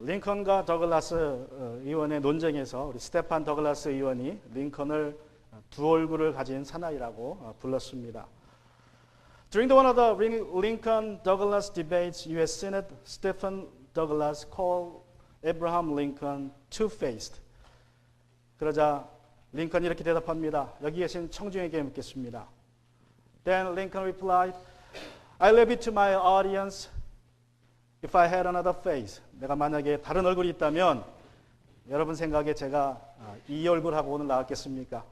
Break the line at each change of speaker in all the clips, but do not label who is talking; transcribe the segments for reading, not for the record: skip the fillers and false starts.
링컨과 더글라스 의원의 논쟁에서 우리 스테판 더글라스 의원이 링컨을 두 얼굴을 가진 사나이라고 불렀습니다. During one of the Lincoln-Douglas debates, U.S. Senate Stephen Douglas called Abraham Lincoln two-faced. 그러자 링컨이 이렇게 대답합니다. 여기 계신 청중에게 묻겠습니다. Then Lincoln replied, I leave it to my audience if I had another face. 내가 만약에 다른 얼굴이 있다면 여러분 생각에 제가 이 얼굴하고 오늘 나왔겠습니까?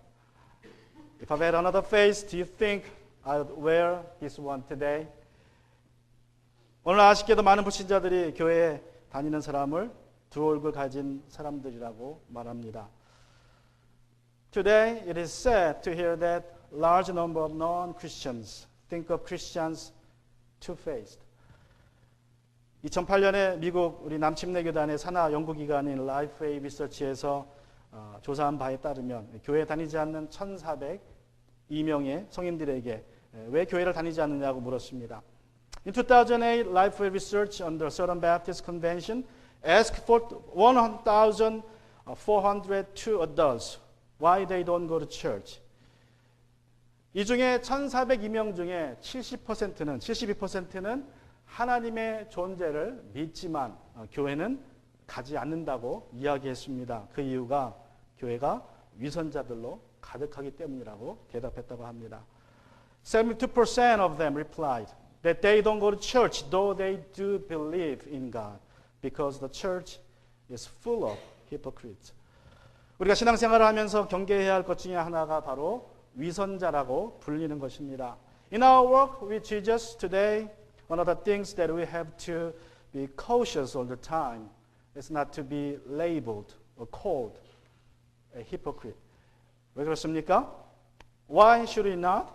If I had another face, do you think I'd wear this one today? 오늘 아쉽게도 많은 불신자들이 교회에 다니는 사람을 두 얼굴 가진 사람들이라고 말합니다. Today it is sad to hear that large number of non-Christians think of Christians two-faced. 2008년에 미국 우리 남침례교단의 산하 연구기관인 라이프웨이 리서치에서 조사한 바에 따르면 교회 다니지 않는 1,402명의 성인들에게 왜 교회를 다니지 않느냐고 물었습니다. In 2008, Lifeway Research under Southern Baptist Convention asked for 1,402 adults why they don't go to church. 이 중에 1,402명 중에 72%는 하나님의 존재를 믿지만 교회는 가지 않는다고 이야기했습니다. 그 이유가 교회가 위선자들로 가득하기 때문이라고 대답했다고 합니다. 72% of them replied that they don't go to church though they do believe in God because the church is full of hypocrites. 우리가 신앙생활을 하면서 경계해야 할 것 중에 하나가 바로 위선자라고 불리는 것입니다. In our work with Jesus today, one of the things that we have to be cautious all the time is not to be labeled or called a hypocrite. 왜 그렇습니까? Why should we not?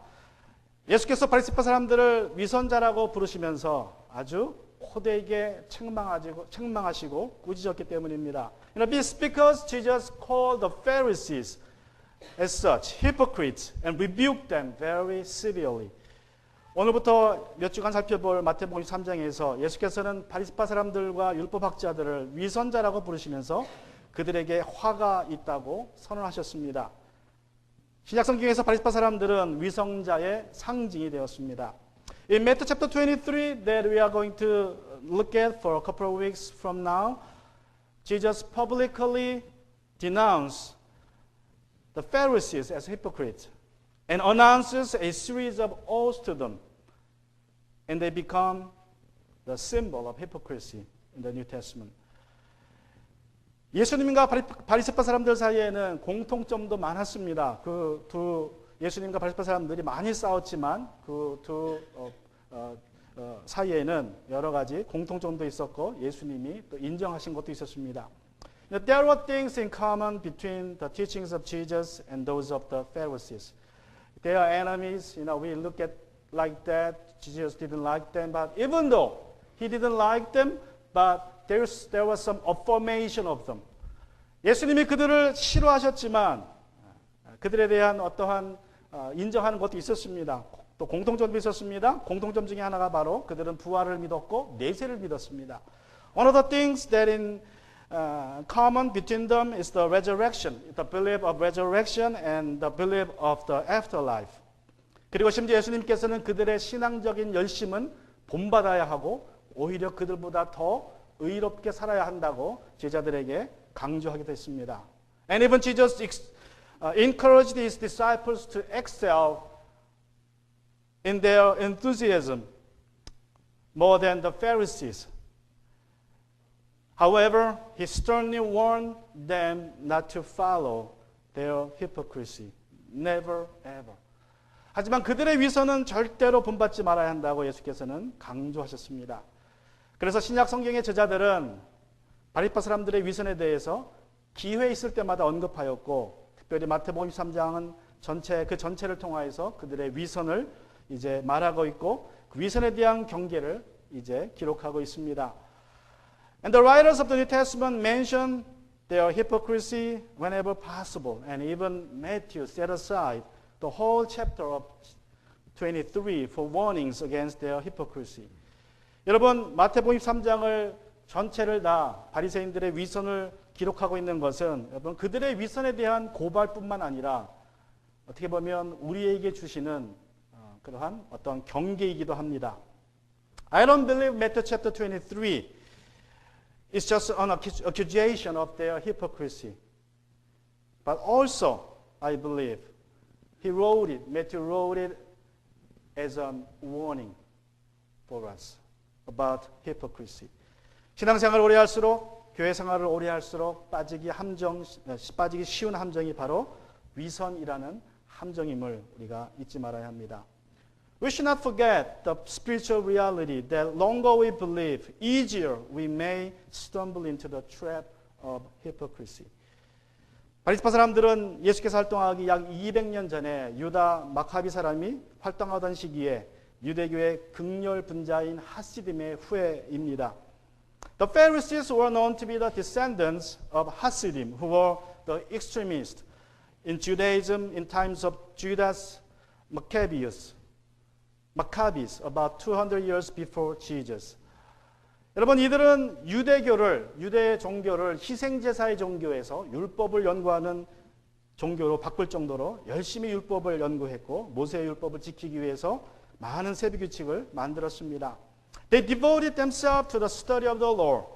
예수께서 바리새파 사람들을 위선자라고 부르시면서 아주 호되게 책망하시고 꾸짖었기 때문입니다. Because Jesus called the Pharisees as such hypocrites and rebuked them very severely. 오늘부터 몇 주간 살펴볼 마태복음 3장에서 예수께서는 바리새파 사람들과 율법학자들을 위선자라고 부르시면서 그들에게 화가 있다고 선언하셨습니다. 신약 성경에서 바리새파 사람들은 위선자의 상징이 되었습니다. In Matthew chapter 23 that we are going to look at for a couple of weeks from now, Jesus publicly denounced the Pharisees as hypocrites and announces a series of oaths to them, and they become the symbol of hypocrisy in the New Testament. 예수님과 바리새파 사람들 사이에는 공통점도 많았습니다. 그 두 예수님과 바리새파 사람들이 많이 싸웠지만 그 두 사이에는 여러 가지 공통점도 있었고 예수님이 또 인정하신 것도 있었습니다. There were things in common between the teachings of Jesus and those of the Pharisees. They are enemies. We look at like that. Jesus didn't like them, but even though he didn't like them, but there was some affirmation of them. 예수님이 그들을 싫어하셨지만 그들에 대한 어떠한 인정하는 것도 있었습니다. 또 공통점도 있었습니다. 공통점 중에 하나가 바로 그들은 부활을 믿었고 내세를 믿었습니다. One of the things that in common between them is the resurrection, the belief of resurrection and the belief of the afterlife. 그리고 심지어 예수님께서는 그들의 신앙적인 열심은 본받아야 하고 오히려 그들보다 더 의롭게 살아야 한다고 제자들에게 강조하기도 했습니다. And even Jesus encouraged his disciples to excel in their enthusiasm more than the Pharisees. However, he sternly warned them not to follow their hypocrisy. Never ever. 하지만 그들의 위선은 절대로 본받지 말아야 한다고 예수께서는 강조하셨습니다. 그래서 신약 성경의 제자들은 바리새파 사람들의 위선에 대해서 기회 있을 때마다 언급하였고 특별히 마태복음 3장은 그 전체를 통하여서 그들의 위선을 이제 말하고 있고 그 위선에 대한 경계를 이제 기록하고 있습니다. And the writers of the New Testament mention their hypocrisy whenever possible, and even Matthew set aside the whole chapter of 23 for warnings against their hypocrisy. 여러분 마태복음 3장을 전체를 다 바리새인들의 위선을 기록하고 있는 것은 여러분 그들의 위선에 대한 고발뿐만 아니라 어떻게 보면 우리에게 주시는 그러한 어떤 경계이기도 합니다. I don't believe Matthew chapter 23 is just an accusation of their hypocrisy. But also, I believe Matthew wrote it as a warning for us about hypocrisy. 신앙생활을 오래 할수록, 교회 생활을 오래 할수록 빠지기 쉬운 함정이 바로 위선이라는 함정임을 우리가 잊지 말아야 합니다. We should not forget the spiritual reality that longer we believe, easier we may stumble into the trap of hypocrisy. 바리새파 사람들은 예수께서 활동하기 약 200년 전에 유다 마카비 사람이 활동하던 시기에 유대교의 극렬 분자인 하시딤의 후예입니다. The Pharisees were known to be the descendants of Hasidim, who were the extremists in Judaism in times of Judas Maccabeus about 200 years before Jesus. 여러분 이들은 유대 종교를 희생제사의 종교에서 율법을 연구하는 종교로 바꿀 정도로 열심히 율법을 연구했고 모세의 율법을 지키기 위해서 많은 세비 규칙을 만들었습니다. They devoted themselves to the study of the law,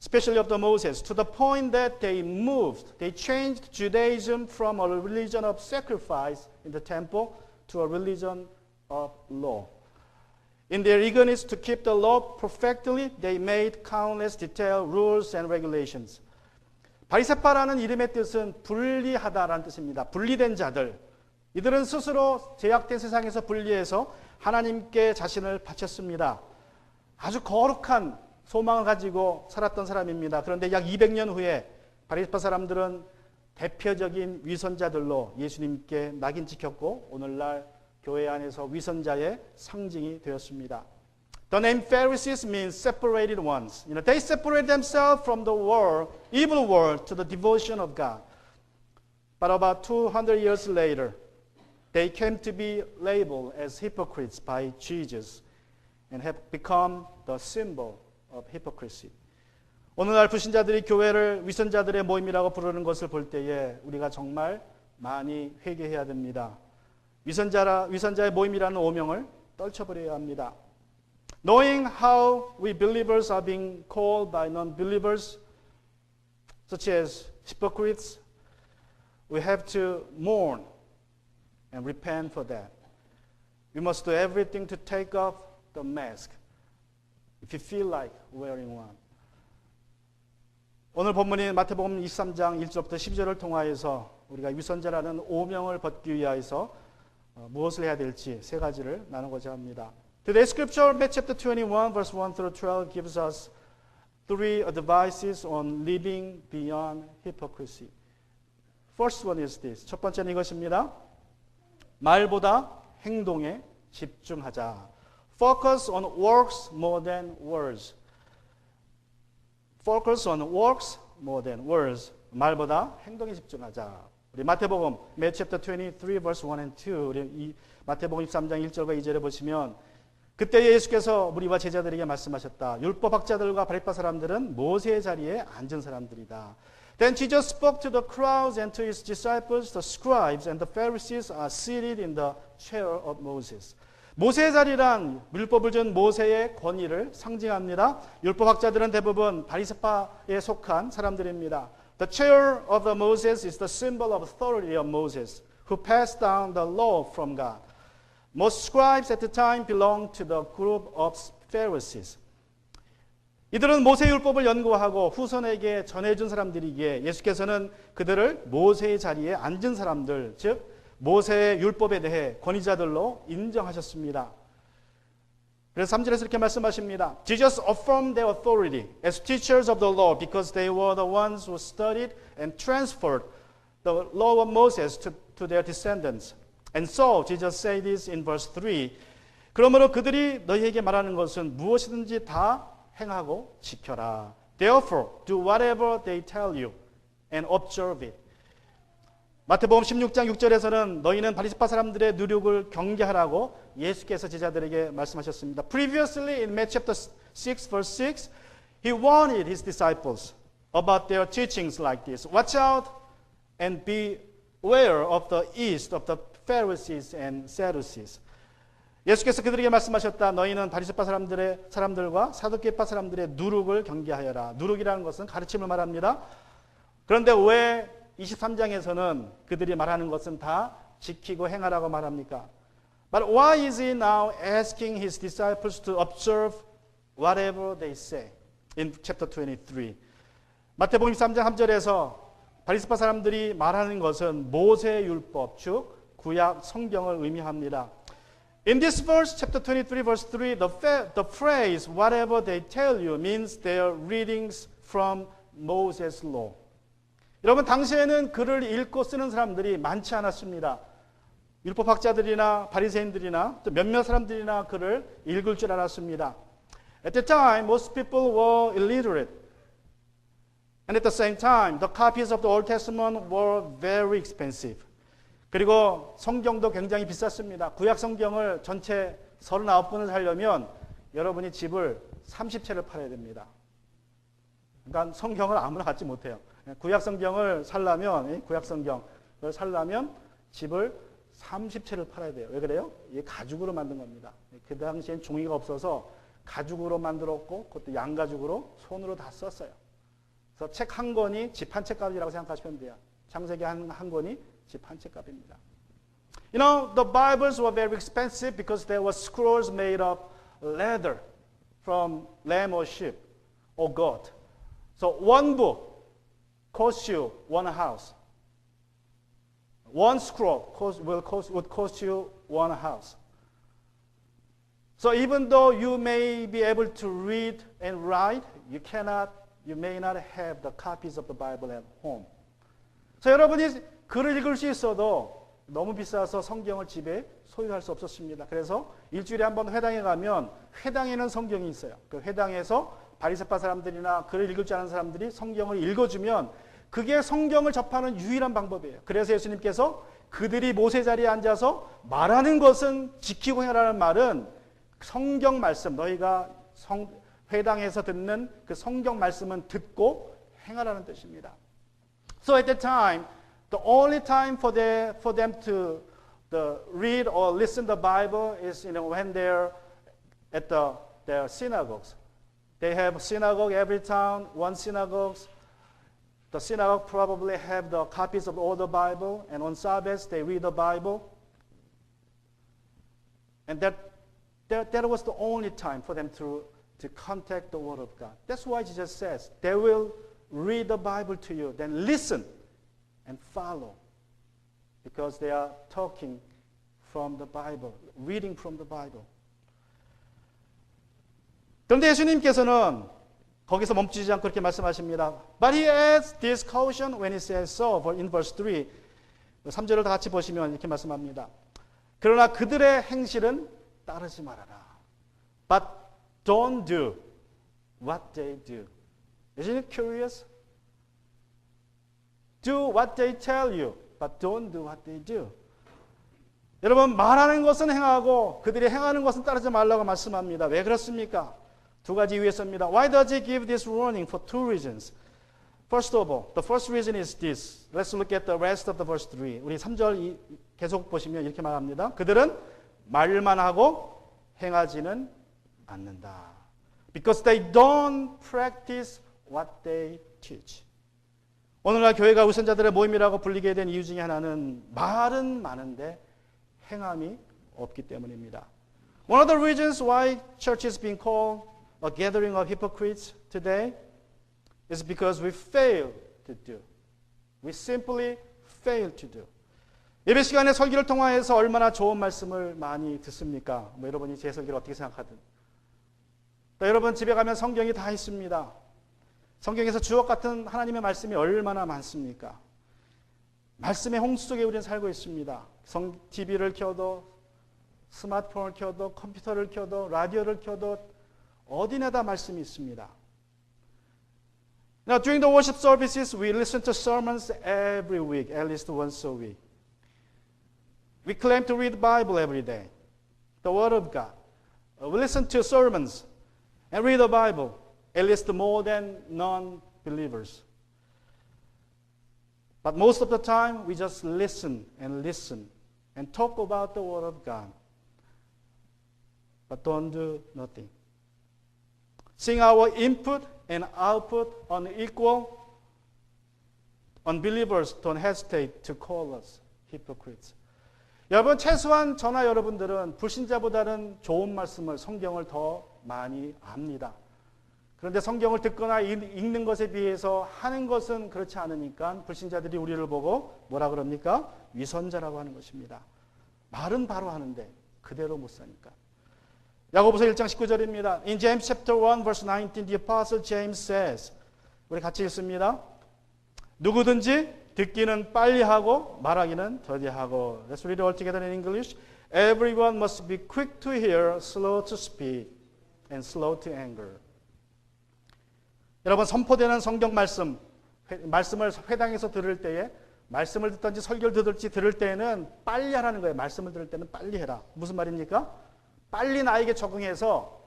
especially of the Moses, to the point that they changed Judaism from a religion of sacrifice in the temple to a religion of law. In their eagerness to keep the law perfectly, they made countless detailed rules and regulations. 바리새파라는 이름의 뜻은 분리하다라는 뜻입니다. 분리된 자들. 이들은 스스로 제약된 세상에서 분리해서 하나님께 자신을 바쳤습니다. 아주 거룩한 소망을 가지고 살았던 사람입니다. 그런데 약 200년 후에 바리새파 사람들은 대표적인 위선자들로 예수님께 낙인 찍혔고 오늘날 교회 안에서 위선자의 상징이 되었습니다. The name Pharisees means separated ones. They separated themselves from the world, evil world, to the devotion of God. But about 200 years later, they came to be labeled as hypocrites by Jesus and have become the symbol of hypocrisy. 오늘날 불신자들이 교회를 위선자들의 모임이라고 부르는 것을 볼 때에 우리가 정말 많이 회개해야 됩니다. 위선자의 모임이라는 오명을 떨쳐버려야 합니다. Knowing how we believers are being called by non-believers, such as hypocrites, we have to mourn and repent for that. We must do everything to take off the mask if you feel like wearing one. 오늘 본문인 마태복음 23장 1절부터 12절을 통하여서 우리가 위선자라는 오명을 벗기 위하여서 무엇을 해야 될지 세 가지를 나누고자 합니다. Today's scripture, Matthew chapter 21, verse 1 through 12, gives us three advices on living beyond hypocrisy. First one is this. 첫 번째는 이것입니다. 말보다 행동에 집중하자. Focus on works more than words. Focus on works more than words. 말보다 행동에 집중하자. 우리 마태복음 Matthew chapter 23 verse 1 and 2 우리 이 마태복음 23장 1절과 2절에 보시면 그때 예수께서 무리와 제자들에게 말씀하셨다. 율법학자들과 바리새파 사람들은 모세의 자리에 앉은 사람들이다. Then Jesus spoke to the crowds and to his disciples. The scribes and the Pharisees are seated in the chair of Moses. 모세의 자리란 율법을 준 모세의 권위를 상징합니다. 율법학자들은 대부분 바리새파에 속한 사람들입니다. The chair of the Moses is the symbol of authority of Moses, who passed down the law from God. Most scribes at the time belonged to the group of Pharisees. 이들은 모세 율법을 연구하고 후손에게 전해준 사람들이기에 예수께서는 그들을 모세의 자리에 앉은 사람들, 즉 모세의 율법에 대해 권위자들로 인정하셨습니다. 그래서 3절에서 이렇게 말씀하십니다. Jesus affirmed their authority as teachers of the law because they were the ones who studied and transferred the law of Moses to their descendants. And so Jesus said this in verse 3. 그러므로 그들이 너희에게 말하는 것은 무엇이든지 다 행하고 지켜라. Therefore, do whatever they tell you and observe it. 마태복음 16장 6절에서는 너희는 바리새파 사람들의 누룩을 경계하라고 예수께서 제자들에게 말씀하셨습니다. Previously in Matthew chapter 6 verse 6, he warned his disciples about their teachings like this. Watch out and beware of the yeast of the Pharisees and Sadducees. 예수께서 그들에게 말씀하셨다. 너희는 바리새파 사람들과 사두개파 사람들의 누룩을 경계하여라. 누룩이라는 것은 가르침을 말합니다. 그런데 왜 23장에서는 그들이 말하는 것은 다 지키고 행하라고 말합니까? But why is he now asking his disciples to observe whatever they say? In chapter 23. 마태복음 23장 3절에서 바리새파 사람들이 말하는 것은 모세 율법, 즉 구약 성경을 의미합니다. In this verse, chapter 23, verse 3, the phrase whatever they tell you means their readings from Moses' law. 여러분, 당시에는 글을 읽고 쓰는 사람들이 많지 않았습니다. 율법학자들이나 바리새인들이나 또 몇몇 사람들이나 글을 읽을 줄 알았습니다. At the time, most people were illiterate. And at the same time, the copies of the Old Testament were very expensive. 그리고 성경도 굉장히 비쌌습니다. 구약 성경을 전체 39권을 사려면 여러분이 집을 30채를 팔아야 됩니다. 그러니까 성경을 아무나 갖지 못해요. 구약 성경을 살려면 집을 30채를 팔아야 돼요. 왜 그래요? 이게 가죽으로 만든 겁니다. 그 당시엔 종이가 없어서 가죽으로 만들었고 그것도 양가죽으로 손으로 다 썼어요. 그래서 책 한 권이 집 한 채 값이라고 생각하시면 돼요. 창세기 한 권이 집 한 채 값입니다. You know, the Bibles were very expensive because there were scrolls made of leather from lamb or sheep or goat. So one book cost you one house. One scroll would cost you one house. So even though you may be able to read and write, you may not have the copies of the Bible at home. So 여러분이 글을 읽을 수 있어도 너무 비싸서 성경을 집에 소유할 수 없었습니다. 그래서 일주일에 한 번 회당에 가면 회당에는 성경이 있어요. 그 회당에서 바리새파 사람들이나 글을 읽을 줄 아는 사람들이 성경을 읽어주면 그게 성경을 접하는 유일한 방법이에요. 그래서 예수님께서 그들이 모세 자리에 앉아서 말하는 것은 지키고 행하라는 말은 성경 말씀, 너희가 회당에서 듣는 그 성경 말씀은 듣고 행하라는 뜻입니다. So at that time, the only time for them to read or listen to the Bible is when they're at their synagogues. They have a synagogue every town, one synagogue. The synagogue probably have the copies of all the Bible, and on Sabbath they read the Bible. And that was the only time for them to contact the Word of God. That's why Jesus says, they will read the Bible to you, then listen and follow. Because they are talking from the Bible, reading from the Bible. 그런데 예수님께서는 거기서 멈추지 않고 그렇게 말씀하십니다. But he adds this caution when he says so, in verse 3. 3절을 다 같이 보시면 이렇게 말씀합니다. 그러나 그들의 행실은 따르지 말아라. But don't do what they do. Isn't it curious? Do what they tell you, but don't do what they do. 여러분, 말하는 것은 행하고 그들이 행하는 것은 따르지 말라고 말씀합니다. 왜 그렇습니까? 두 가지 이유에서입니다. Why does he give this warning? For two reasons. First of all, the first reason is this. Let's look at the rest of the verse 3. 우리 3절 계속 보시면 이렇게 말합니다. 그들은 말만 하고 행하지는 않는다. Because they don't practice what they teach. 오늘날 교회가 위선자들의 모임이라고 불리게 된 이유 중에 하나는 말은 많은데 행함이 없기 때문입니다. One of the reasons why church is being called a gathering of hypocrites today is because we fail to do. We simply fail to do. 예배 시간에 설교를 통화해서 얼마나 좋은 말씀을 많이 듣습니까? 여러분이 제 설교를 어떻게 생각하든. 여러분 집에 가면 성경이 다 있습니다. 성경에서 주옥 같은 하나님의 말씀이 얼마나 많습니까? 말씀의 홍수 속에 우리는 살고 있습니다. TV를 켜도 스마트폰을 켜도 컴퓨터를 켜도 라디오를 켜도 어디나 다 말씀이 있습니다. Now, during the worship services, we listen to sermons every week, at least once a week. We claim to read the Bible every day. the Word of God. We listen to sermons and read the Bible, at least more than non-believers. But most of the time, we just listen and talk about the Word of God, but don't do nothing. Seeing our input and output unequal, unbelievers don't hesitate to call us hypocrites. 여러분, 최소한 저나 여러분들은 불신자보다는 좋은 말씀을, 성경을 더 많이 압니다. 그런데 성경을 듣거나 읽는 것에 비해서 하는 것은 그렇지 않으니까 불신자들이 우리를 보고 뭐라 그럽니까? 위선자라고 하는 것입니다. 말은 바로 하는데 그대로 못 사니까. 야고보서 1장 19절입니다. In James chapter 1 verse 19 the apostle James says, 우리 같이 읽습니다. 누구든지 듣기는 빨리 하고 말하기는 더디하고. Let's read it all together in English. Everyone must be quick to hear, slow to speak, and slow to anger. 여러분, 선포되는 성경 말씀을 회당에서 들을 때에 말씀을 듣든지 설교를 듣을지 들을 때에는 빨리 하라는 거예요. 말씀을 들을 때는 빨리 해라. 무슨 말입니까? 빨리 나에게 적응해서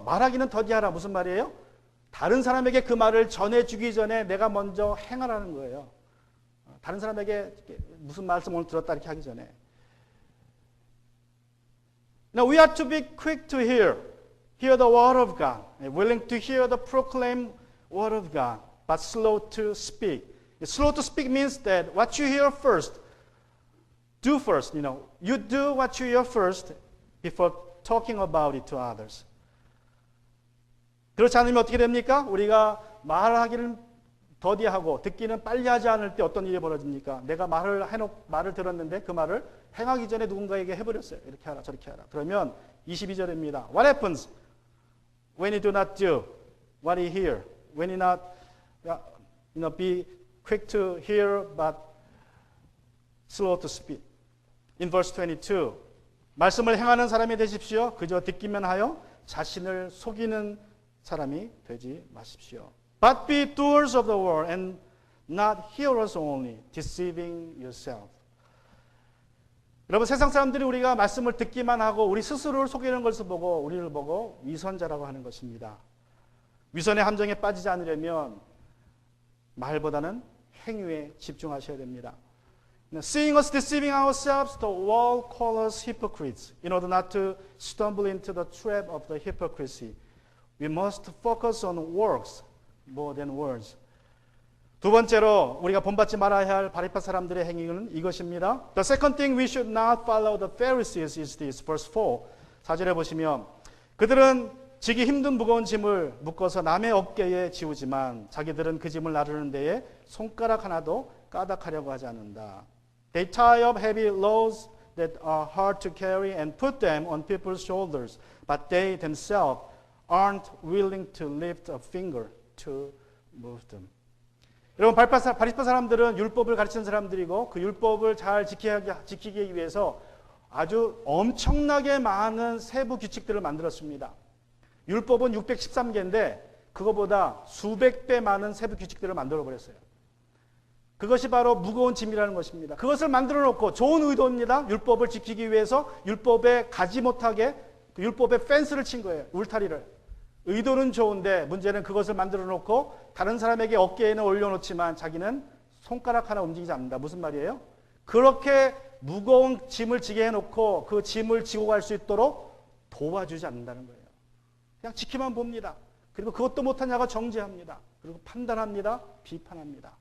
말하기는 더디하라. 무슨 말이에요? 다른 사람에게 그 말을 전해주기 전에 내가 먼저 행하라는 거예요. 다른 사람에게 무슨 말씀 오늘 들었다 이렇게 하기 전에. Now we are to be quick to hear the word of God, willing to hear the proclaimed word of God, but slow to speak. Slow to speak means that what you hear first, do first. You do what you hear first before talking about it to others. 그렇지 않으면 어떻게 됩니까? 우리가 말하기는 더디하고 듣기는 빨리 하지 않을 때 어떤 일이 벌어집니까? 내가 말을 들었는데 그 말을 행하기 전에 누군가에게 해버렸어요. 이렇게 하라 저렇게 하라. 그러면 22절입니다. What happens when you do not do what you hear? When you not be quick to hear but slow to speak. In verse 22, 말씀을 행하는 사람이 되십시오. 그저 듣기만 하여 자신을 속이는 사람이 되지 마십시오. But be doers of the word and not hearers only, deceiving yourself. 여러분, 세상 사람들이 우리가 말씀을 듣기만 하고 우리 스스로를 속이는 것을 보고 우리를 보고 위선자라고 하는 것입니다. 위선의 함정에 빠지지 않으려면 말보다는 행위에 집중하셔야 됩니다. Seeing us deceiving ourselves, the world calls us hypocrites. In order not to stumble into the trap of the hypocrisy, we must focus on works more than words. 두 번째로 우리가 본받지 말아야 할 바리파 사람들의 행위는 이것입니다. The second thing we should not follow the Pharisees is this. Verse 4. 4절에 보시면 그들은 지기 힘든 무거운 짐을 묶어서 남의 어깨에 지우지만 자기들은 그 짐을 나르는 데에 손가락 하나도 까닥하려고 하지 않는다. They tie up heavy loads that are hard to carry and put them on people's shoulders, but they themselves aren't willing to lift a finger to move them. 여러분, 바리파 사람들은 율법을 가르치는 사람들이고 그 율법을 잘 지키기 위해서 아주 엄청나게 많은 세부 규칙들을 만들었습니다. 율법은 613개인데 그거보다 수백 배 많은 세부 규칙들을 만들어 버렸어요. 그것이 바로 무거운 짐이라는 것입니다. 그것을 만들어 놓고 좋은 의도입니다. 율법을 지키기 위해서 율법에 가지 못하게 율법에 펜스를 친 거예요. 울타리를. 의도는 좋은데 문제는 그것을 만들어 놓고 다른 사람에게 어깨에는 올려놓지만 자기는 손가락 하나 움직이지 않는다. 무슨 말이에요? 그렇게 무거운 짐을 지게 해놓고 그 짐을 지고 갈 수 있도록 도와주지 않는다는 거예요. 그냥 지키만 봅니다. 그리고 그것도 못하냐고 정죄합니다. 그리고 판단합니다. 비판합니다.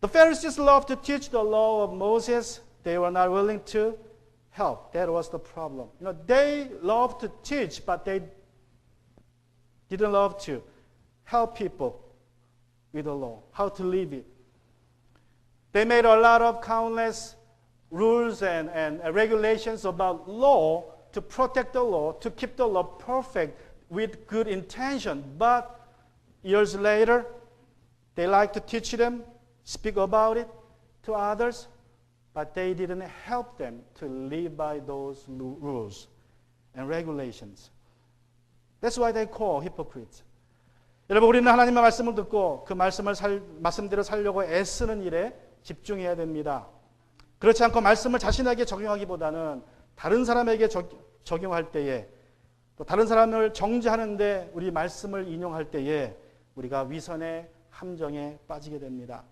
The Pharisees loved to teach the law of Moses. They were not willing to help. That was the problem. They loved to teach, but they didn't love to help people with the law, how to live it. They made a lot of countless rules and regulations about law to protect the law, to keep the law perfect with good intention. But years later, they like to teach them, speak about it to others, but they didn't help them to live by those rules and regulations. That's why they call hypocrites. 여러분, 우리는 하나님의 말씀을 듣고 그 말씀대로 살려고 애쓰는 일에 집중해야 됩니다. 그렇지 않고 말씀을 자신에게 적용하기보다는 다른 사람에게 적용할 때에 또 다른 사람을 정죄하는데 우리 말씀을 인용할 때에 우리가 위선의 함정에 빠지게 됩니다.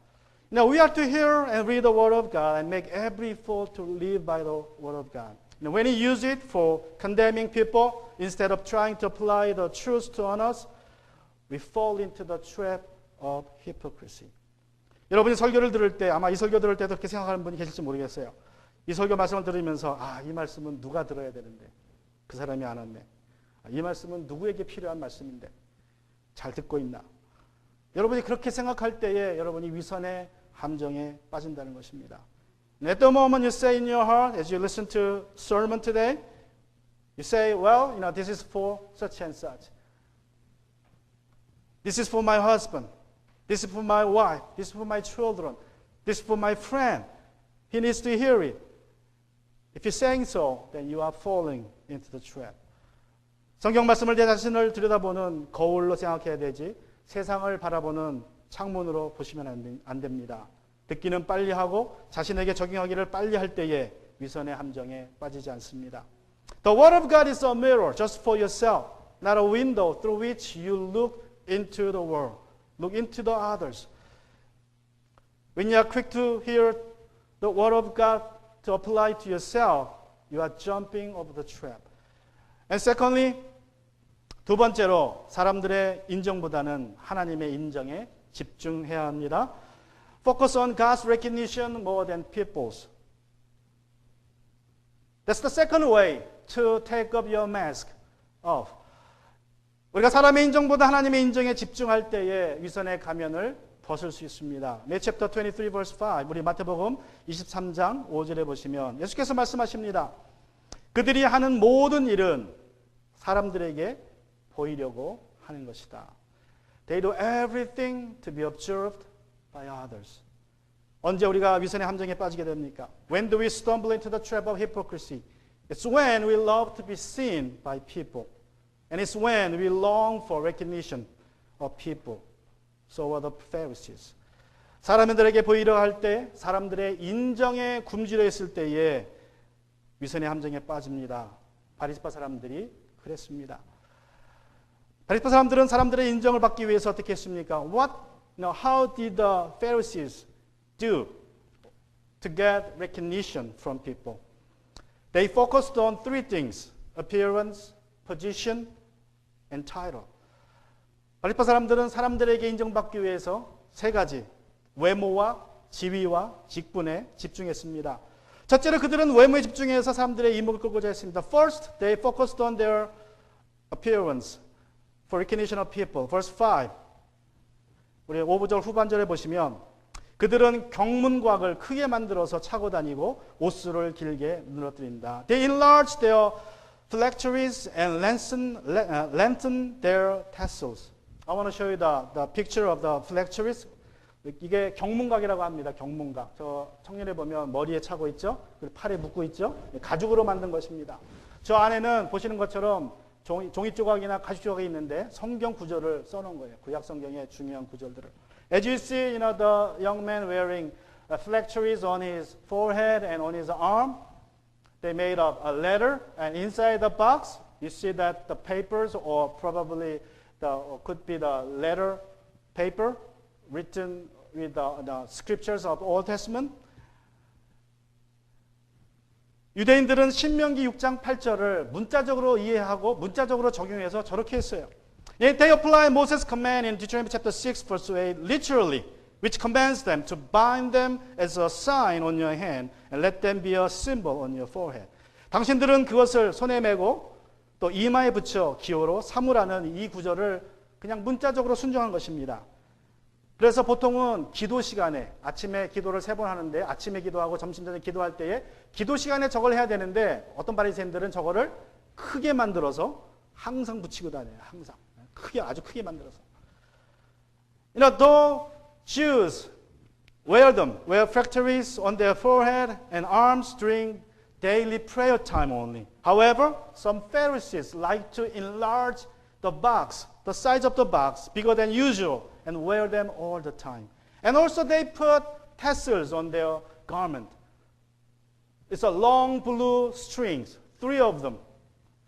Now we are to hear and read the word of God and make every effort to live by the word of God. Now when you use it for condemning people instead of trying to apply the truth to others, we fall into the trap of hypocrisy. 여러분이 설교를 들을 때 아마 이 설교 들을 때도 그렇게 생각하는 분이 계실지 모르겠어요. 이 설교 말씀을 들으면서 이 말씀은 누가 들어야 되는데 그 사람이 안 왔네. 이 말씀은 누구에게 필요한 말씀인데 잘 듣고 있나. 여러분이 그렇게 생각할 때에 여러분이 위선의 함정에 빠진다는 것입니다. At the moment you say in your heart as you listen to sermon today, you say, well, this is for such and such. This is for my husband. This is for my wife. This is for my children. This is for my friend. He needs to hear it. If you're saying so, then you are falling into the trap. 성경 말씀을 내 자신을 들여다보는 거울로 생각해야 되지 세상을 바라보는 창문으로 보시면 안 됩니다. 듣기는 빨리 하고 자신에게 적용하기를 빨리 할 때에 위선의 함정에 빠지지 않습니다. The word of God is a mirror just for yourself, not a window through which you look into the world, look into the others. When you are quick to hear the word of God to apply to yourself, you are jumping over the trap. And secondly, 두 번째로 사람들의 인정보다는 하나님의 인정에 집중해야 합니다. Focus on God's recognition more than people's. That's the second way to take up your mask off. 우리가 사람의 인정보다 하나님의 인정에 집중할 때에 위선의 가면을 벗을 수 있습니다. Matthew chapter 23 verse 5 우리 마태복음 23장 5절에 보시면 예수께서 말씀하십니다. 그들이 하는 모든 일은 사람들에게 보이려고 하는 것이다. They do everything to be observed by others. 언제 우리가 위선의 함정에 빠지게 됩니까? When do we stumble into the trap of hypocrisy? It's when we love to be seen by people. And it's when we long for recognition of people. So were the Pharisees. 사람들에게 보이려 할 때, 사람들의 인정에 굶주려 있을 때에 위선의 함정에 빠집니다. 바리새파 사람들이 그랬습니다. 바리새파 사람들은 사람들의 인정을 받기 위해서 어떻게 했습니까? How did the Pharisees do to get recognition from people? They focused on three things: appearance, position, and title. 바리새파 사람들은 사람들에게 인정받기 위해서 세 가지, 외모와 지위와 직분에 집중했습니다. 첫째로 그들은 외모에 집중해서 사람들의 이목을 끌고자 했습니다. First, they focused on their appearance for recognition of people. Verse 5. 우리 5절 후반절에 보시면 그들은 경문곽을 크게 만들어서 차고 다니고 옷수를 길게 늘어뜨린다. They enlarged their phylacteries and lengthened their tassels. I want to show you the picture of the phylacteries. 이게 경문곽이라고 합니다. 경문곽. 저 청년에 보면 머리에 차고 있죠. 그리고 팔에 묶고 있죠. 가죽으로 만든 것입니다. 저 안에는 보시는 것처럼 종이 조각이나 가죽 조각이 있는데 성경 구절을 써놓은 거예요. 구약 성경의 중요한 구절들을. As you see, the young man wearing phylacteries on his forehead and on his arm, they made up a letter, and inside the box, you see that the papers, or probably could be the letter paper, written with the scriptures of the Old Testament. 유대인들은 신명기 6장 8절을 문자적으로 이해하고 문자적으로 적용해서 저렇게 했어요. They apply Moses' command in Deuteronomy chapter 6 verse 8 literally, which commands them to bind them as a sign on your hand and let them be a symbol on your forehead. 당신들은 그것을 손에 메고 또 이마에 붙여 기호로 삼으라는 이 구절을 그냥 문자적으로 순종한 것입니다. 그래서 보통은 기도 시간에 아침에 기도를 3번 하는데 아침에 기도하고 점심전에 기도할 때에 기도 시간에 저걸 해야 되는데 어떤 바리새인들은 저거를 크게 만들어서 항상 붙이고 다녀요. 항상 크게 아주 크게 만들어서. Though Jews wear phylacteries on their forehead and arms during daily prayer time only. However, some Pharisees like to enlarge the box, the size of the box, bigger than usual, and wear them all the time. And also they put tassels on their garment. It's a long blue strings, three of them,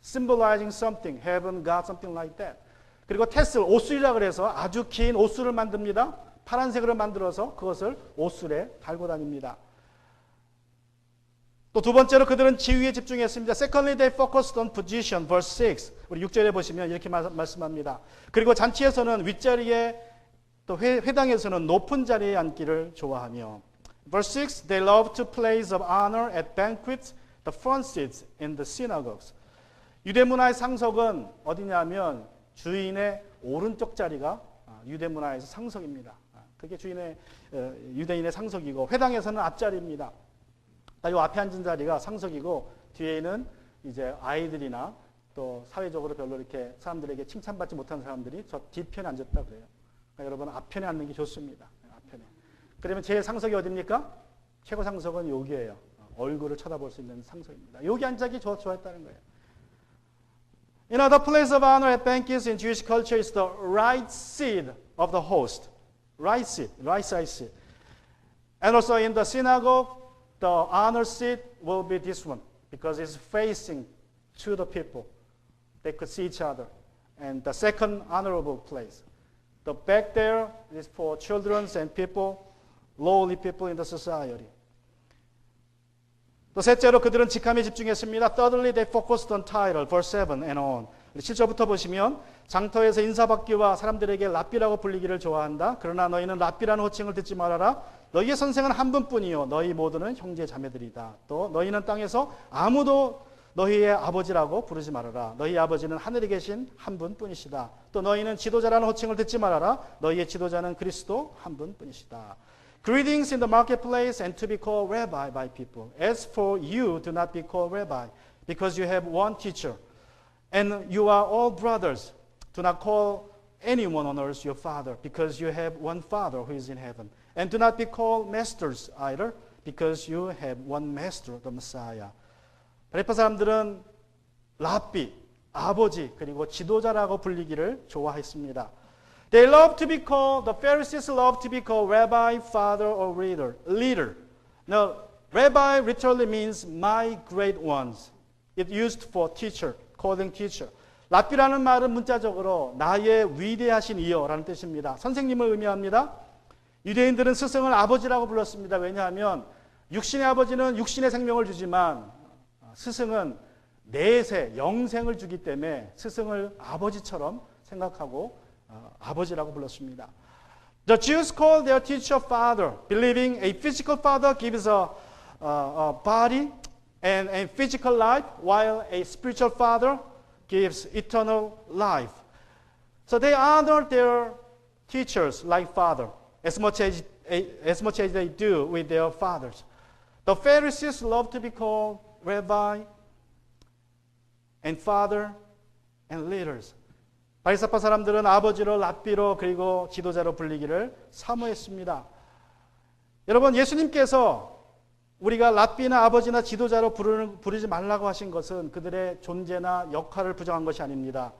symbolizing something, heaven, God, something like that. 그리고 테슬, 옷술이라 그래서 아주 긴 옷술을 만듭니다. 파란색으로 만들어서 그것을 옷술에 달고 다닙니다. 또 두 번째로 그들은 지위에 집중했습니다. Secondly, they focused on position, verse 6. 우리 6절에 보시면 이렇게 말씀합니다. 그리고 잔치에서는 윗자리에 또 회당에서는 높은 자리에 앉기를 좋아하며 Verse 6, they loved to place of honor at banquets, the front seats in the synagogues. 유대 문화의 상석은 어디냐면 주인의 오른쪽 자리가 유대 문화에서 상석입니다. 그게 유대인의 상석이고 회당에서는 앞자리입니다. 이 앞에 앉은 자리가 상석이고 뒤에는 이제 아이들이나 또 사회적으로 별로 이렇게 사람들에게 칭찬받지 못하는 사람들이 저 뒤편에 앉았다 그래요. 그러니까 여러분 앞편에 앉는 게 좋습니다. 앞편에. 그러면 제 상석이 어디입니까? 최고 상석은 여기예요. 얼굴을 쳐다볼 수 있는 상석입니다. 여기 앉기 좋아했다는 거예요. You know, the place of honor at banquets in Jewish culture is the right seat of the host. Right side seat. And also in the synagogue, the honor seat will be this one because it's facing to the people. They could see each other. And the second honorable place. The back there is for children and people, lowly people in the society. 또 셋째로 그들은 직함에 집중했습니다. Thirdly, they focused on title, verse 7 and on. 7절부터 보시면 장터에서 인사받기와 사람들에게 랍비라고 불리기를 좋아한다. 그러나 너희는 랍비라는 호칭을 듣지 말아라. 너희의 선생은 한 분뿐이요 너희 모두는 형제 자매들이다. 또 너희는 땅에서 아무도 너희의 아버지라고 부르지 말아라. 너희 아버지는 하늘에 계신 한 분뿐이시다. 또 너희는 지도자라는 호칭을 듣지 말아라. 너희의 지도자는 그리스도 한 분뿐이시다. Greetings in the marketplace and to be called rabbi by people. As for you, do not be called rabbi, because you have one teacher, and you are all brothers. Do not call anyone on earth your father, because you have one Father who is in heaven. And do not be called masters either, because you have one master, the Messiah. 바리파 사람들은 랍비, 아버지, 그리고 지도자라고 불리기를 좋아했습니다. They love to be called, the Pharisees love to be called rabbi, father, or leader. Now, rabbi literally means my great ones. It used for teacher, calling teacher. 랍비라는 말은 문자적으로 나의 위대하신 이여라는 뜻입니다. 선생님을 의미합니다. 유대인들은 스승을 아버지라고 불렀습니다. 왜냐하면 육신의 아버지는 육신의 생명을 주지만 스승은 내세, 영생을 주기 때문에 스승을 아버지처럼 생각하고 아버지라고 불렀습니다. The Jews call their teacher father, believing a physical father gives a body and a physical life, while a spiritual father gives eternal life. So they honor their teachers like father as much as they do with their fathers. The Pharisees love to be called rabbi and father and leaders. 바리새파 사람들은 아버지로 랍비로 그리고 지도자로 불리기를 사모했습니다. 여러분 예수님께서 우리가 랍비나 아버지나 지도자로 부르지 말라고 하신 것은 그들의 존재나 역할을 부정한 것이 아닙니다.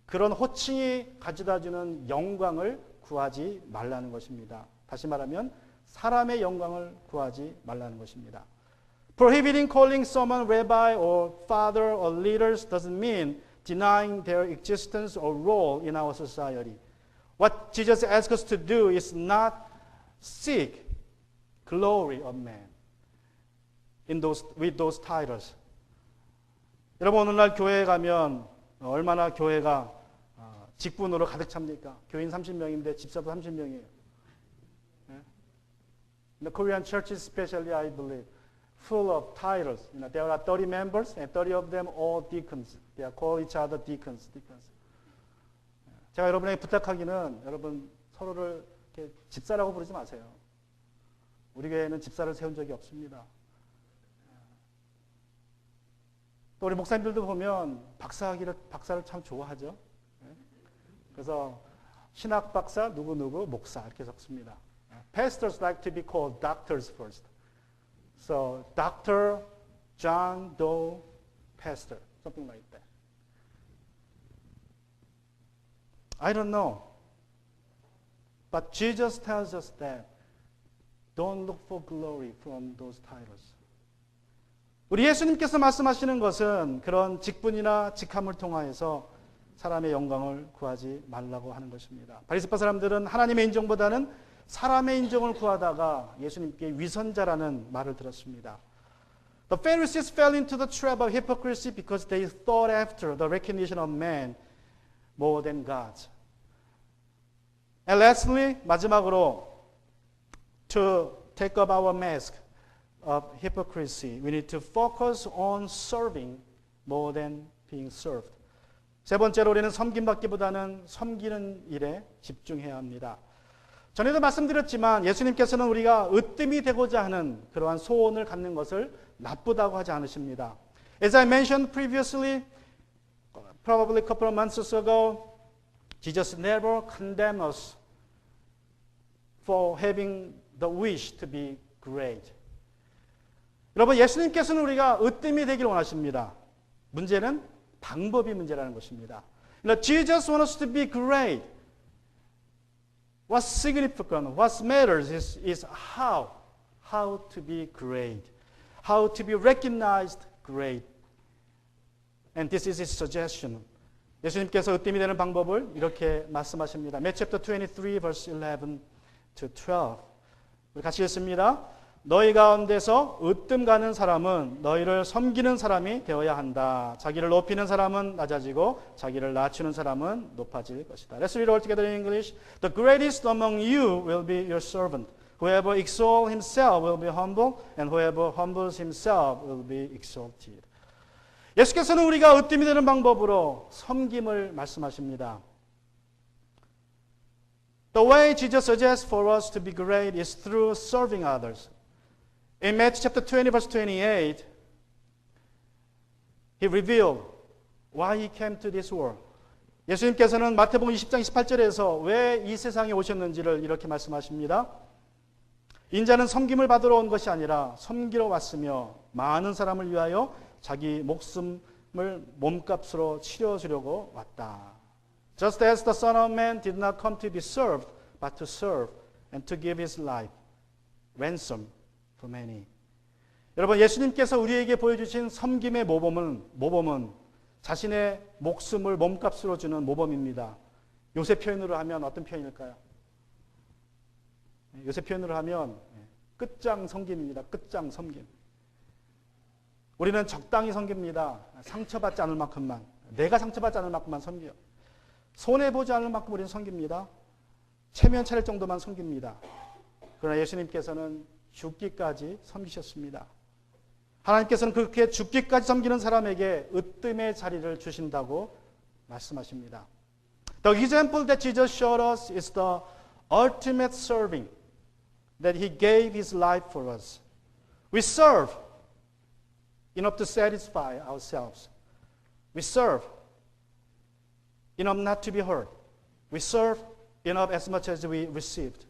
그런 호칭이 가져다주는 영광을 구하지 말라는 것입니다. 다시 말하면 사람의 영광을 구하지 말라는 것입니다. Prohibiting calling someone rabbi or father or leaders doesn't mean denying their existence or role in our society. What Jesus asks us to do is not seek glory of man with those titles. 여러분 오늘날 교회에 가면 얼마나 교회가 직분으로 가득 찹니까? 교인 30명인데 집사도 30명이에요. The Korean churches especially, I believe, full of titles. You know, there are 30 members and 30 of them all deacons. They are call each other deacons. 제가 여러분에게 부탁하기는 여러분 서로를 이렇게 집사라고 부르지 마세요. 우리 교회는 집사를 세운 적이 없습니다. 또 우리 목사님들도 보면 박사를 참 좋아하죠. 그래서 신학 박사 누구 목사 이렇게 적습니다. Pastors like to be called doctors first. So Dr. John Doe Pastor, something like that. I don't know. But Jesus tells us that don't look for glory from those titles. 우리 예수님께서 말씀하시는 것은 그런 직분이나 직함을 통하여서 사람의 영광을 구하지 말라고 하는 것입니다. 바리새파 사람들은 하나님의 인정보다는 사람의 인정을 구하다가 예수님께 위선자라는 말을 들었습니다. The Pharisees fell into the trap of hypocrisy because they thought after the recognition of man more than God. And lastly, 마지막으로 to take up our mask of hypocrisy, we need to focus on serving more than being served. 세 번째로 우리는 섬김받기보다는 섬기는 일에 집중해야 합니다. 전에도 말씀드렸지만 예수님께서는 우리가 으뜸이 되고자 하는 그러한 소원을 갖는 것을 나쁘다고 하지 않으십니다. As I mentioned previously, probably a couple of months ago, Jesus never condemned us for having the wish to be great. 여러분, 예수님께서는 우리가 으뜸이 되기를 원하십니다. 문제는 방법이 문제라는 것입니다. Jesus wants us to be great. What's significant, what matters is how to be great, how to be recognized great. And this is his suggestion. 예수님께서 으뜸이 되는 방법을 이렇게 말씀하십니다. Matthew chapter 23, verse 11 to 12. 우리 같이 읽습니다. 너희 가운데서 으뜸 가는 사람은 너희를 섬기는 사람이 되어야 한다. 자기를 높이는 사람은 낮아지고 자기를 낮추는 사람은 높아질 것이다. Let's read all together in English. The greatest among you will be your servant. Whoever exalts himself will be humble, and whoever humbles himself will be exalted. 예수께서는 우리가 으뜸이 되는 방법으로 섬김을 말씀하십니다. The way Jesus suggests for us to be great is through serving others. In Matthew chapter 20, verse 28, he revealed why he came to this world. 예수님께서는 마태복음 20장 28절에서 왜 이 세상에 오셨는지를 이렇게 말씀하십니다. 인자는 섬김을 받으러 온 것이 아니라 섬기러 왔으며 많은 사람을 위하여 자기 목숨을 몸값으로 치러주려고 왔다. Just as the Son of Man did not come to be served, but to serve and to give his life ransom for many. 여러분, 예수님께서 우리에게 보여주신 섬김의 모범은 자신의 목숨을 몸값으로 주는 모범입니다. 요새 표현으로 하면 어떤 표현일까요? 요새 표현으로 하면 끝장 섬김입니다. 끝장 섬김. 우리는 적당히 섬깁니다. 상처받지 않을 만큼만, 내가 상처받지 않을 만큼만 섬겨요. 손해보지 않을 만큼 우리는 섬깁니다. 체면 차릴 정도만 섬깁니다. 그러나 예수님께서는 죽기까지 섬기셨습니다. 하나님께서는 그렇게 죽기까지 섬기는 사람에게 으뜸의 자리를 주신다고 말씀하십니다. The example that Jesus showed us is the ultimate serving that he gave his life for us. We serve enough to satisfy ourselves. We serve enough not to be hurt. We serve enough as much as we received.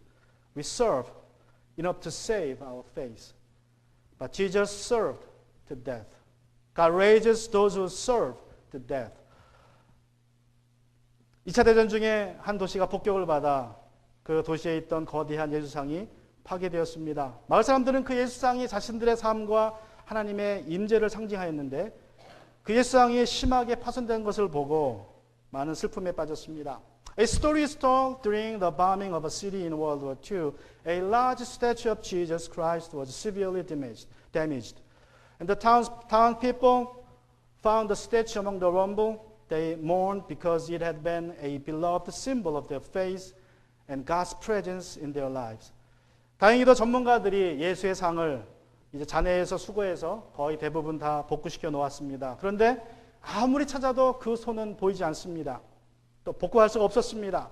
We serve enough to save our face. But Jesus served to death. God raises those who serve to death. 2차 대전 중에 한 도시가 폭격을 받아 그 도시에 있던 거대한 예수상이 파괴되었습니다. 마을 사람들은 그 예수상이 자신들의 삶과 하나님의 임재를 상징하였는데 그 예수상이 심하게 파손된 것을 보고 많은 슬픔에 빠졌습니다. A story is told during the bombing of a city in World War II. A large statue of Jesus Christ was severely damaged. And the town people found the statue among the rubble. They mourned because it had been a beloved symbol of their faith and God's presence in their lives. 다행히도 전문가들이 예수의 상을 이제 잔해에서 수거해서 거의 대부분 다 복구시켜 놓았습니다. 그런데 아무리 찾아도 그 손은 보이지 않습니다. 또 복구할 수가 없었습니다.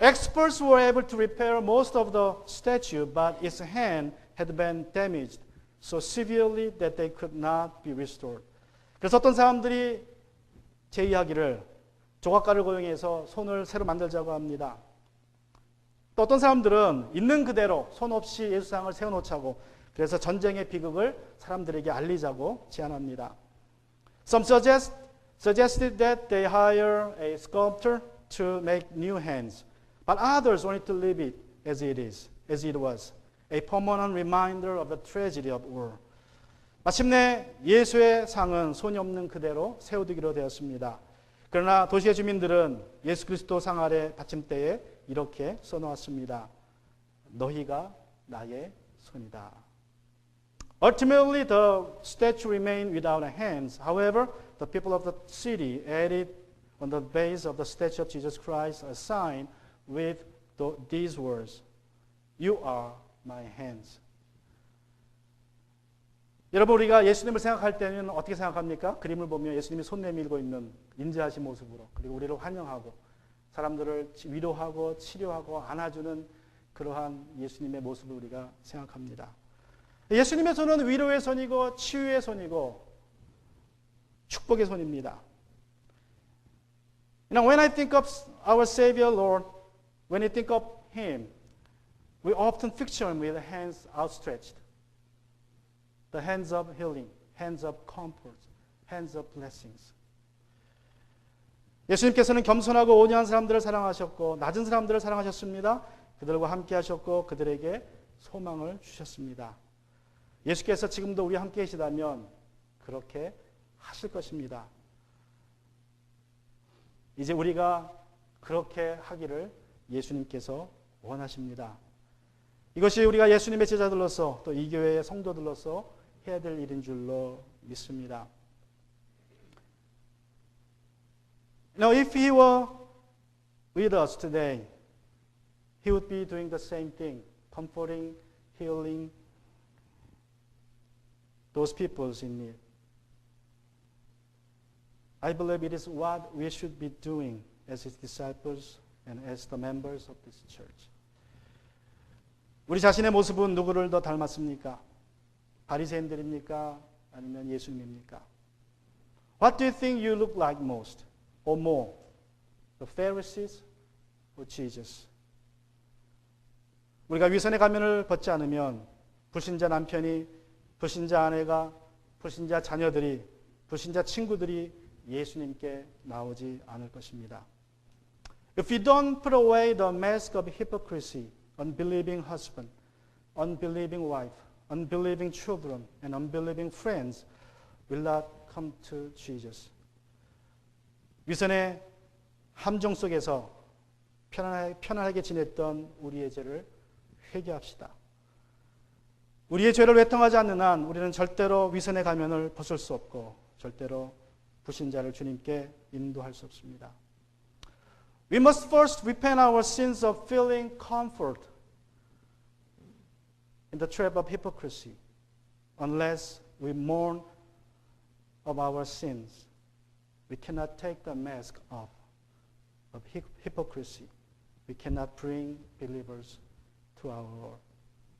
Experts were able to repair most of the statue, but its hand had been damaged so severely that they could not be restored. 그래서 어떤 사람들이 제의하기를 조각가를 고용해서 손을 새로 만들자고 합니다. 또 어떤 사람들은 있는 그대로 손 없이 예수상을 세워놓자고, 그래서 전쟁의 비극을 사람들에게 알리자고 제안합니다. Some suggested that they hire a sculptor to make new hands, but others wanted to leave it as it was, a permanent reminder of the tragedy of war. 마침내 예수의 상은 손이 없는 그대로 세워두기로 되었습니다. 그러나 도시의 주민들은 예수 그리스도 상 아래 받침대에 이렇게 써놓았습니다. 너희가 나의 손이다. Ultimately, the statue remained without hands. However, the people of the city added on the base of the statue of Jesus Christ a sign with these words, You are my hands. 여러분, 우리가 예수님을 생각할 때는 어떻게 생각합니까? 그림을 보면 예수님이 손 내밀고 있는 인자하신 모습으로, 그리고 우리를 환영하고 사람들을 위로하고 치료하고 안아주는 그러한 예수님의 모습을 우리가 생각합니다. 예수님의 손은 위로의 손이고 치유의 손이고 축복의 손입니다. When I think of our Savior Lord, when I think of Him, we often picture Him with hands outstretched. The hands of healing, hands of comfort, hands of blessings. 예수님께서는 겸손하고 온유한 사람들을 사랑하셨고 낮은 사람들을 사랑하셨습니다. 그들과 함께 하셨고 그들에게 소망을 주셨습니다. 예수께서 지금도 우리와 함께 계시다면 그렇게 하실 것입니다. 이제 우리가 그렇게 하기를 예수님께서 원하십니다. 이것이 우리가 예수님의 제자들로서 또 이 교회의 성도들로서 해야 될 일인 줄로 믿습니다. Now, if He were with us today, He would be doing the same thing, comforting, healing those people in need. I believe it is what we should be doing as His disciples and as the members of this church. 우리 자신의 모습은 누구를 더 닮았습니까? 바리새인들입니까? 아니면 예수님입니까? What do you think you look like most or more? The Pharisees or Jesus? 우리가 위선의 가면을 벗지 않으면 불신자 남편이, 불신자 아내가, 불신자 자녀들이, 불신자 친구들이 예수님께 나오지 않을 것입니다. If you don't put away the mask of hypocrisy, unbelieving husband, unbelieving wife, unbelieving children, and unbelieving friends will not come to Jesus. 위선의 함정 속에서 편안하게 지냈던 우리의 죄를 회개합시다. 우리의 죄를 외통하지 않는 한 우리는 절대로 위선의 가면을 벗을 수 없고 절대로 불신자를 주님께 인도할 수 없습니다. We must first repent our sins of feeling comfort in the trap of hypocrisy. Unless we mourn of our sins, we cannot take the mask off of hypocrisy. We cannot bring believers to our Lord.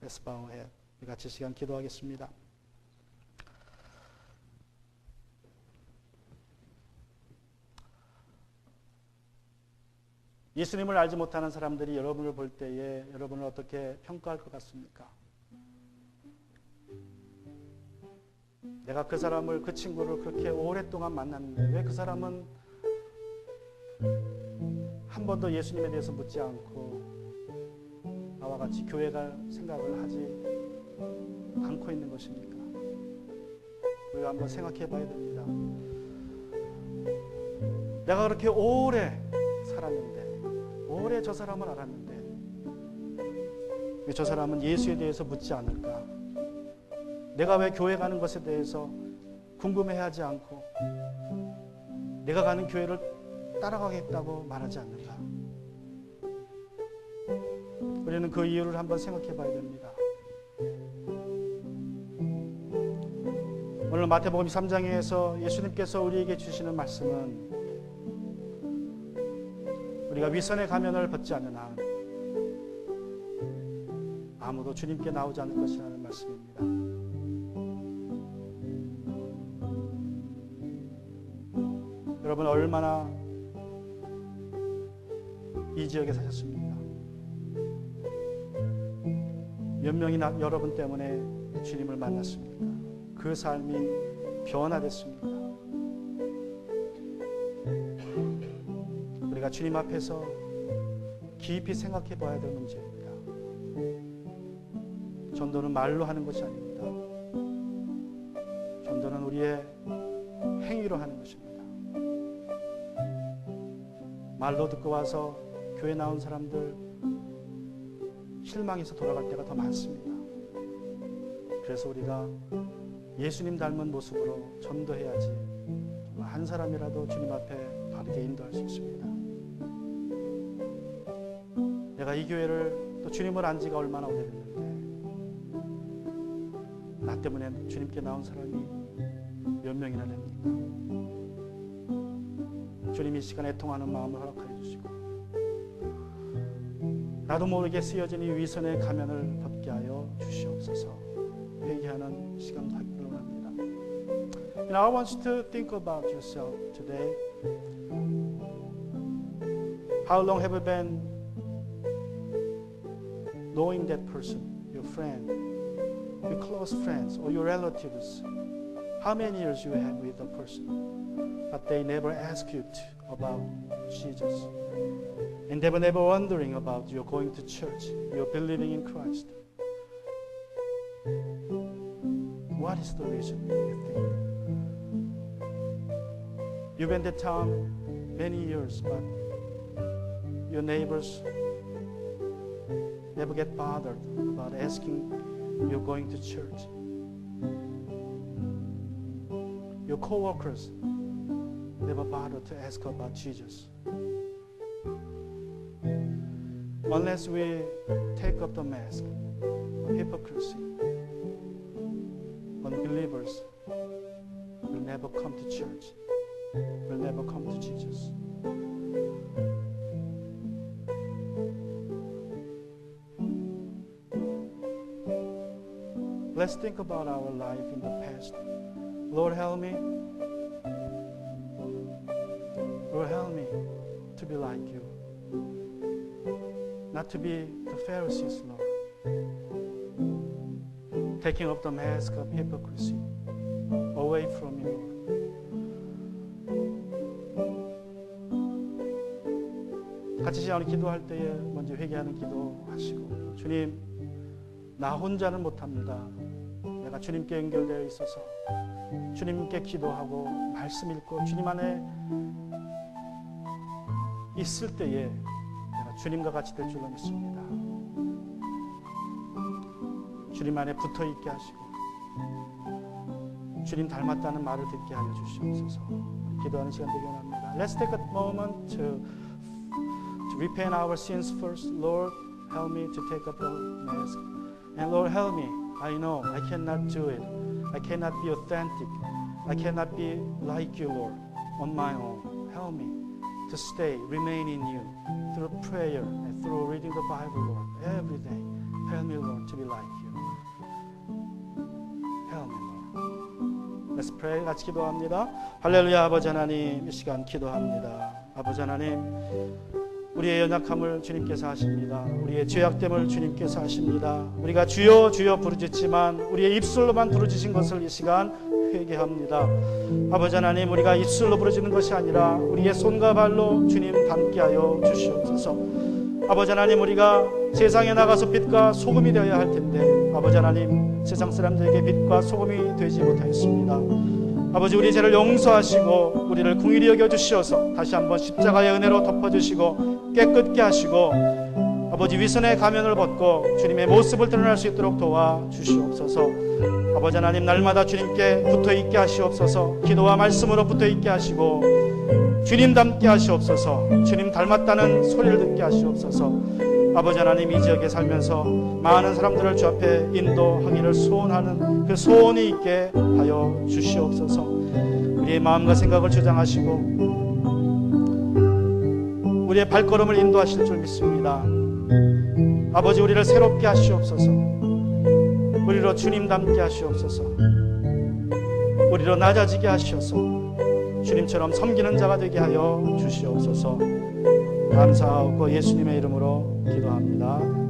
Let's bow our head. 우리 같이 시간 기도하겠습니다. 예수님을 알지 못하는 사람들이 여러분을 볼 때에 여러분을 어떻게 평가할 것 같습니까? 내가 그 사람을, 그 친구를 그렇게 오랫동안 만났는데 왜 그 사람은 한 번도 예수님에 대해서 묻지 않고 나와 같이 교회 갈 생각을 하지 않고 있는 것입니까? 우리가 한번 생각해 봐야 됩니다. 내가 그렇게 오래 살았는데, 오래 저 사람을 알았는데 왜 저 사람은 예수에 대해서 묻지 않을까? 내가 왜 교회 가는 것에 대해서 궁금해하지 않고 내가 가는 교회를 따라가겠다고 말하지 않는가? 우리는 그 이유를 한번 생각해 봐야 됩니다. 오늘 마태복음 3장에서 예수님께서 우리에게 주시는 말씀은 우리가 위선의 가면을 벗지 않는 한 아무도 주님께 나오지 않을 것이라는 말씀입니다. 여러분 얼마나 이 지역에 사셨습니까? 몇 명이나 여러분 때문에 주님을 만났습니까? 그 삶이 변화됐습니까? 우리가 주님 앞에서 깊이 생각해 봐야 될 문제입니다. 전도는 말로 하는 것이 아닙니다. 전도는 우리의 행위로 하는 것입니다. 말로 듣고 와서 교회 나온 사람들 실망해서 돌아갈 때가 더 많습니다. 그래서 우리가 예수님 닮은 모습으로 전도해야지 한 사람이라도 주님 앞에 바르게 인도할 수 있습니다. 내가 이 교회를 또 주님을 안 지가 얼마나 오래됐는데 나 때문에 주님께 나온 사람이 몇 명이나 됩니까? 주님 이 시간에 애통하는 마음을 허락하여 주시고 나도 모르게 쓰여진 이 위선의 가면을 벗게 하여 주시옵소서. 회개하는 시간 갖기를 원합니다. And I want you to think about yourself today. How long have you been knowing that person, your friend, your close friends, or your relatives? How many years you have with a person, but they never ask you about Jesus, and they were never wondering about you going to church, you're believing in Christ. What is the reason, you think? You've been in town many years, but your neighbors never get bothered about asking you're going to church. Your co-workers never bother to ask about Jesus. Unless we take up the mask of hypocrisy, unbelievers will never come to church, will never come to Jesus. Let's think about our life in the past. Lord, help me. Lord, help me to be like you. Not to be the Pharisees, Lord. Taking up the mask of hypocrisy away from you, Lord. 같이 시간을 기도할 때에 먼저 회개하는 기도 하시고, 주님, 나 혼자는 못합니다. 내가 주님께 연결되어 있어서 주님께 기도하고 말씀 읽고 주님 안에 있을 때에 내가 주님과 같이 될 줄로 믿습니다. 주님 안에 붙어 있게 하시고 주님 닮았다는 말을 듣게 하여 주시옵소서. 기도하는 시간 되기 원합니다. Let's take a moment to repent our sins first. Lord, help me to take up the mask. And Lord, help me. I know I cannot do it. I cannot be authentic. I cannot be like you, Lord, on my own. Help me to stay, remain in you through prayer and through reading the Bible, Lord, every day. Help me, Lord, to be like you. Help me, Lord. Let's pray. 같이 기도합니다. 할렐루야. 아버지 하나님, 이 시간 기도합니다. 아버지 하나님, 우리의 연약함을 주님께서 하십니다. 우리의 죄악됨을 주님께서 하십니다. 우리가 주여 주여 부르짖지만 우리의 입술로만 부르짖은 것을 이 시간 회개합니다. 아버지 하나님, 우리가 입술로 부르짖는 것이 아니라 우리의 손과 발로 주님 닮게 하여 주시옵소서. 아버지 하나님, 우리가 세상에 나가서 빛과 소금이 되어야 할 텐데 아버지 하나님, 세상 사람들에게 빛과 소금이 되지 못하였습니다. 아버지, 우리 죄를 용서하시고 우리를 긍휼히 여겨 주시어서 다시 한번 십자가의 은혜로 덮어주시고 깨끗게 하시고 아버지 위선의 가면을 벗고 주님의 모습을 드러낼 수 있도록 도와주시옵소서. 아버지 하나님, 날마다 주님께 붙어있게 하시옵소서. 기도와 말씀으로 붙어있게 하시고 주님 닮게 하시옵소서. 주님 닮았다는 소리를 듣게 하시옵소서. 아버지 하나님, 이 지역에 살면서 많은 사람들을 주 앞에 인도하기를 소원하는 그 소원이 있게 하여 주시옵소서. 우리의 마음과 생각을 주장하시고 우리의 발걸음을 인도하실 줄 믿습니다. 아버지, 우리를 새롭게 하시옵소서. 우리로 주님 닮게 하시옵소서. 우리로 낮아지게 하시옵소서. 주님처럼 섬기는 자가 되게 하여 주시옵소서. 감사하고 예수님의 이름으로 기도합니다.